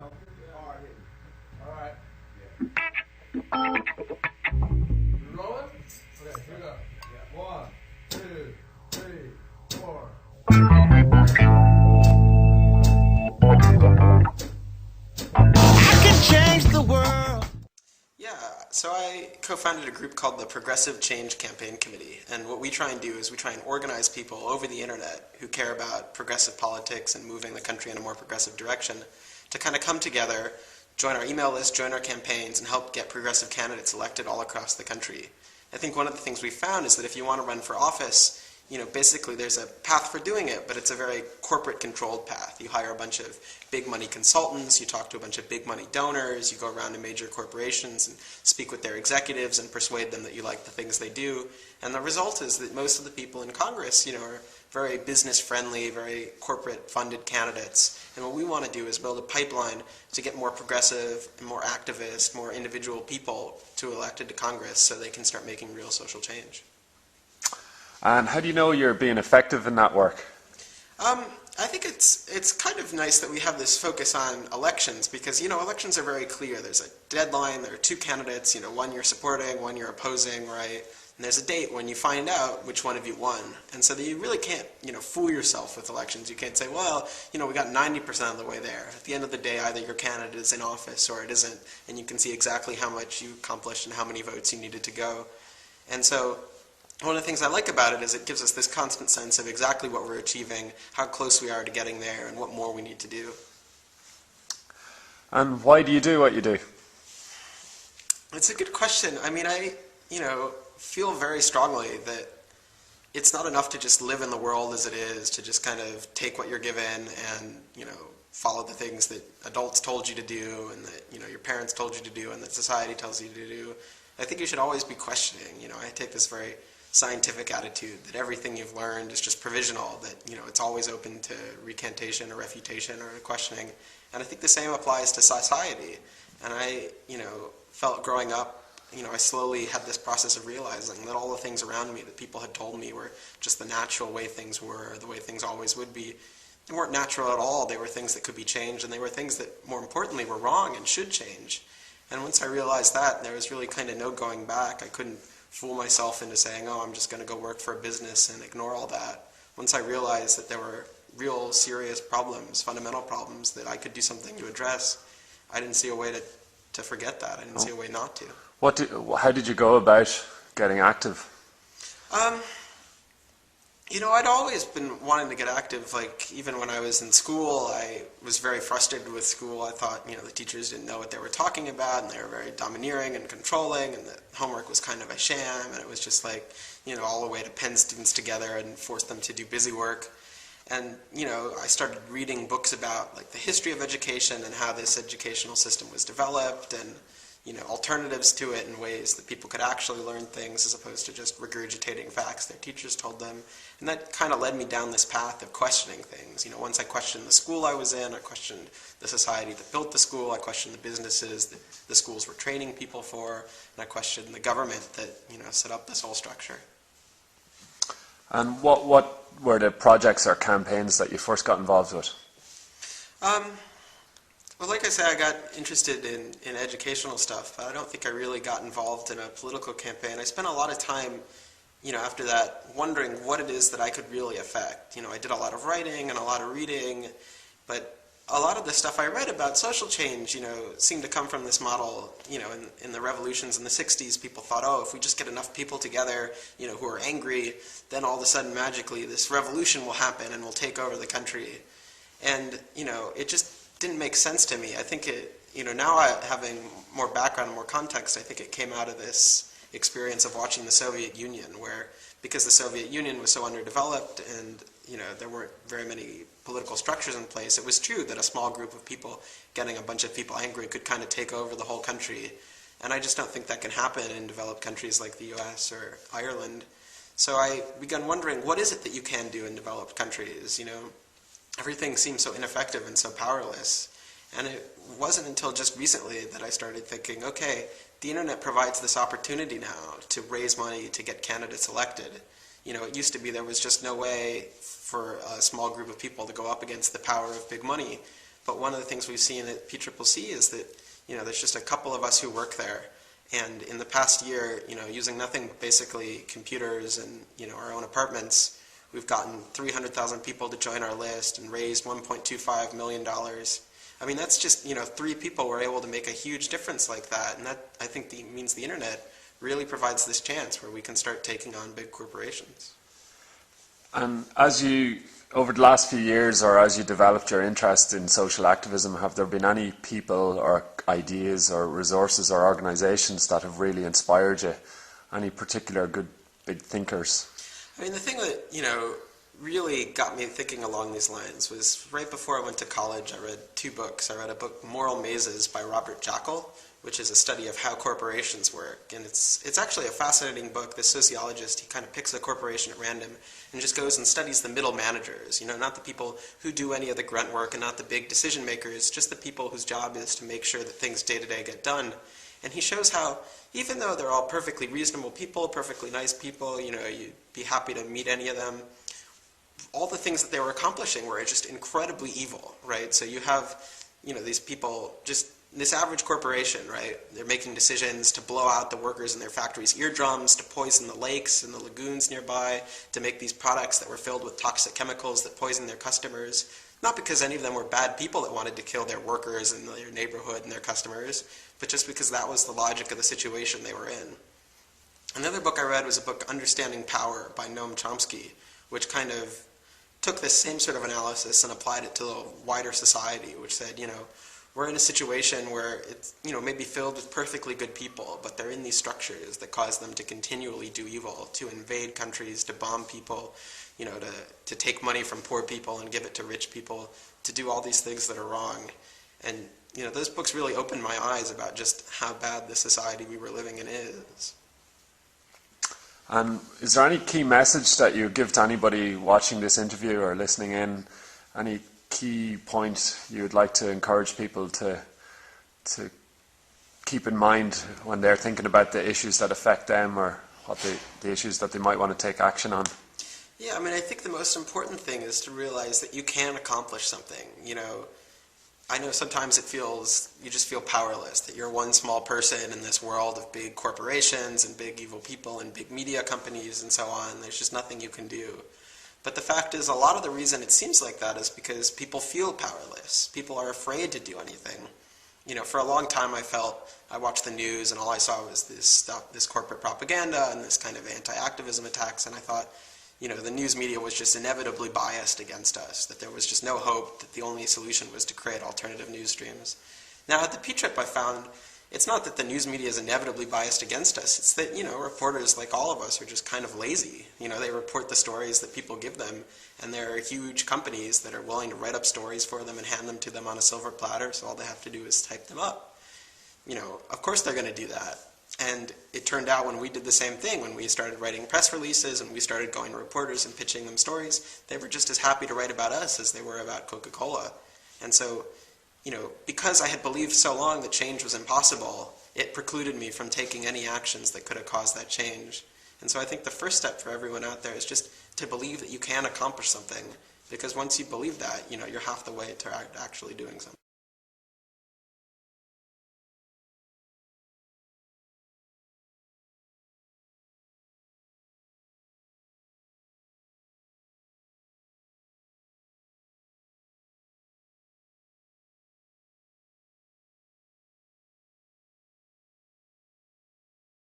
All right. Rolling? Okay, here we go. Yeah. 1, 2, 3, 4. I can change the world. Yeah, so I co-founded a group called the Progressive Change Campaign Committee, and what we try and do is we try and organize people over the internet who care about progressive politics and moving the country in a more progressive direction to kind of come together, join our email list, join our campaigns, and help get progressive candidates elected all across the country. I think one of the things we found is that if you want to run for office, basically there's a path for doing it, but it's a very corporate-controlled path. You hire a bunch of big-money consultants, you talk to a bunch of big-money donors, you go around to major corporations and speak with their executives and persuade them that you like the things they do. And the result is that most of the people in Congress, are very business-friendly, very corporate-funded candidates. And what we want to do is build a pipeline to get more progressive, more activist, more individual people to elected to Congress so they can start making real social change. And how do you know you're being effective in that work? I think it's kind of nice that we have this focus on elections because, elections are very clear. There's a deadline, there are two candidates, one you're supporting, one you're opposing, right? And there's a date when you find out which one of you won. And so that you really can't, fool yourself with elections. You can't say, well, we got 90% of the way there. At the end of the day, either your candidate is in office or it isn't, and you can see exactly how much you accomplished and how many votes you needed to go. And so one of the things I like about it is it gives us this constant sense of exactly what we're achieving, how close we are to getting there, and what more we need to do. And why do you do what you do? It's a good question. I mean, I feel very strongly that it's not enough to just live in the world as it is, to just kind of take what you're given and, follow the things that adults told you to do and that, your parents told you to do and that society tells you to do. I think you should always be questioning. I take this very scientific attitude that everything you've learned is just provisional, that it's always open to recantation or refutation or questioning. And I think the same applies to society. And I, felt growing up, I slowly had this process of realizing that all the things around me that people had told me were just the natural way things were, the way things always would be. They weren't natural at all. They were things that could be changed, and they were things that, more importantly, were wrong and should change. And once I realized that, there was really kind of no going back. I couldn't fool myself into saying, oh, I'm just going to go work for a business and ignore all that. Once I realized that there were real serious problems, fundamental problems that I could do something to address, I didn't see a way to forget that. I didn't see a way not to. How did you go about getting active? I'd always been wanting to get active. Like, even when I was in school, I was very frustrated with school. I thought, the teachers didn't know what they were talking about, and they were very domineering and controlling, and the homework was kind of a sham, and it was just like, all the way to pen students together and force them to do busy work. And, I started reading books about, like, the history of education and how this educational system was developed, and, alternatives to it in ways that people could actually learn things as opposed to just regurgitating facts their teachers told them. And that kind of led me down this path of questioning things. Once I questioned the school I was in, I questioned the society that built the school, I questioned the businesses that the schools were training people for, and I questioned the government that, set up this whole structure. And what were the projects or campaigns that you first got involved with? Well, like I said, I got interested in educational stuff, but I don't think I really got involved in a political campaign. I spent a lot of time, after that, wondering what it is that I could really affect. I did a lot of writing and a lot of reading, but a lot of the stuff I read about social change, seemed to come from this model, in the revolutions in the 60s, people thought, oh, if we just get enough people together, who are angry, then all of a sudden, magically, this revolution will happen and we'll take over the country. And, it just didn't make sense to me. I think it, now having more background and more context, I think it came out of this experience of watching the Soviet Union, where because the Soviet Union was so underdeveloped and there weren't very many political structures in place, it was true that a small group of people getting a bunch of people angry could kind of take over the whole country. And I just don't think that can happen in developed countries like the US or Ireland. So I began wondering, what is it that you can do in developed countries? Everything seems so ineffective and so powerless. And it wasn't until just recently that I started thinking, okay, the internet provides this opportunity now to raise money to get candidates elected. It used to be there was just no way for a small group of people to go up against the power of big money. But one of the things we've seen at PCCC is that, there's just a couple of us who work there. And in the past year, using nothing but basically computers and, our own apartments, we've gotten 300,000 people to join our list and raised $1.25 million. I mean, that's just, 3 people were able to make a huge difference like that. And that, I think, means the internet really provides this chance where we can start taking on big corporations. And over the last few years, or as you developed your interest in social activism, have there been any people or ideas or resources or organizations that have really inspired you? Any particular good big thinkers? I mean, the thing that, really got me thinking along these lines was right before I went to college, I read 2 books. I read a book, Moral Mazes by Robert Jackal, which is a study of how corporations work. And it's actually a fascinating book. This sociologist, he kind of picks a corporation at random and just goes and studies the middle managers, not the people who do any of the grunt work and not the big decision makers, just the people whose job is to make sure that things day to day get done. And he shows how, even though they're all perfectly reasonable people, perfectly nice people, you'd be happy to meet any of them, all the things that they were accomplishing were just incredibly evil, right? So you have, these people, just this average corporation, right? They're making decisions to blow out the workers in their factories' eardrums, to poison the lakes and the lagoons nearby, to make these products that were filled with toxic chemicals that poison their customers. Not because any of them were bad people that wanted to kill their workers in their neighborhood and their customers, but just because that was the logic of the situation they were in. Another book I read was a book, Understanding Power by Noam Chomsky, which kind of took this same sort of analysis and applied it to the wider society, which said, we're in a situation where it's, maybe filled with perfectly good people, but they're in these structures that cause them to continually do evil, to invade countries, to bomb people, to take money from poor people and give it to rich people, to do all these things that are wrong. And, those books really opened my eyes about just how bad the society we were living in is. And is there any key message that you give to anybody watching this interview or listening in? Any key point you would like to encourage people to keep in mind when they're thinking about the issues that affect them, or what the issues that they might want to take action on? Yeah, I mean, I think the most important thing is to realize that you can accomplish something. I know sometimes you just feel powerless, that you're one small person in this world of big corporations and big evil people and big media companies and so on. There's just nothing you can do. But the fact is, a lot of the reason it seems like that is because people feel powerless. People are afraid to do anything. For a long time I watched the news and all I saw was this corporate propaganda and this kind of anti-activism attacks, and I thought, the news media was just inevitably biased against us, that there was just no hope, that the only solution was to create alternative news streams. Now at the P-Trip I found it's not that the news media is inevitably biased against us, it's that, reporters like all of us are just kind of lazy. They report the stories that people give them, and there are huge companies that are willing to write up stories for them and hand them to them on a silver platter, so all they have to do is type them up. Of course they're going to do that. And it turned out when we did the same thing, when we started writing press releases and we started going to reporters and pitching them stories, they were just as happy to write about us as they were about Coca-Cola. And so, because I had believed so long that change was impossible, it precluded me from taking any actions that could have caused that change. And so I think the first step for everyone out there is just to believe that you can accomplish something, because once you believe that, you're half the way to actually doing something.